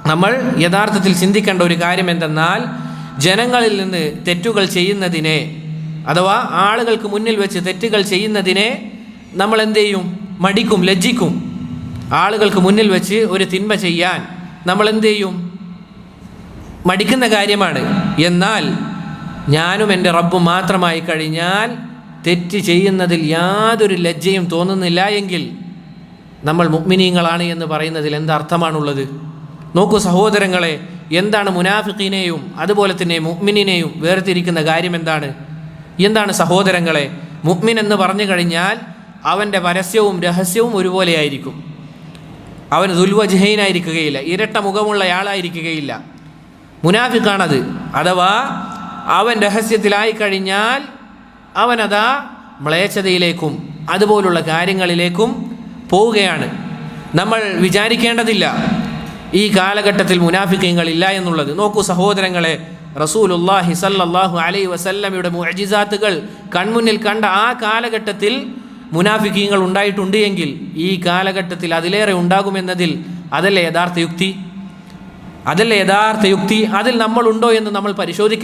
നമ്മൾ യഥാർത്ഥത്തിൽ ചിന്തിക്കേണ്ട ഒരു കാര്യം എന്തെന്നാൽ, ജനങ്ങളിൽ നിന്ന് തെറ്റുകൾ ചെയ്യുന്നതിനെ, അഥവാ ആളുകൾക്ക് മുന്നിൽ വെച്ച് തെറ്റുകൾ ചെയ്യുന്നതിനെ നമ്മൾ എന്ത് ചെയ്യും? മടിക്കും, ലജ്ജിക്കും. ആളുകൾക്ക് മുന്നിൽ വെച്ച് ഒരു തിന്മ ചെയ്യാൻ നമ്മൾ എന്ത് ചെയ്യും? മടിക്കുന്ന കാര്യമാണ്. എന്നാൽ ഞാനും എൻ്റെ റബ്ബും മാത്രമായി കഴിഞ്ഞാൽ തെറ്റ് ചെയ്യുന്നതിൽ യാതൊരു ലജ്ജയും തോന്നുന്നില്ല എങ്കിൽ നമ്മൾ മുഅ്മിനീങ്ങളാണ് എന്ന് പറയുന്നതിൽ എന്തർത്ഥമാണുള്ളത്? നോക്കൂ സഹോദരങ്ങളെ, എന്താണ് മുനാഫിഖീനെയും അതുപോലെ തന്നെ മുഅ്മിനീനെയും വേർതിരിക്കുന്ന കാര്യം എന്താണ് സഹോദരങ്ങളെ? മുഅ്മിൻ എന്ന് പറഞ്ഞു കഴിഞ്ഞാൽ അവൻ്റെ പരസ്യവും രഹസ്യവും ഒരുപോലെയായിരിക്കും. അവൻ ദുൽവജ്ഹൈനായിരിക്കുകയില്ല, ഇരട്ട മുഖമുള്ളയാളായിരിക്കുകയില്ല. മുനാഫിഖാണത്. അഥവാ അവൻ രഹസ്യത്തിലായി കഴിഞ്ഞാൽ അവനതാ മ്ലേച്ഛതയിലേക്കും അതുപോലുള്ള കാര്യങ്ങളിലേക്കും പോവുകയാണ്. നമ്മൾ വിചാരിക്കേണ്ടതില്ല ഈ കാലഘട്ടത്തിൽ മുനാഫിഖീങ്ങളില്ല എന്നുള്ളത്. നോക്കൂ സഹോദരങ്ങളെ, റസൂലുള്ളാഹി സ്വല്ലല്ലാഹു അലൈഹി വസല്ലമയുടെ മുഅ്ജിസാത്തുകൾ കൺമുന്നിൽ കണ്ട ആ കാലഘട്ടത്തിൽ മുനാഫിഖീങ്ങൾ ഉണ്ടായിട്ടുണ്ട് എങ്കിൽ ഈ കാലഘട്ടത്തിൽ അതിലേറെ ഉണ്ടാകുമെന്നതിൽ അതല്ലേ യഥാർത്ഥ യുക്തി? അതിൽ നമ്മളുണ്ടോ എന്ന് നമ്മൾ പരിശോധിക്കേണ്ട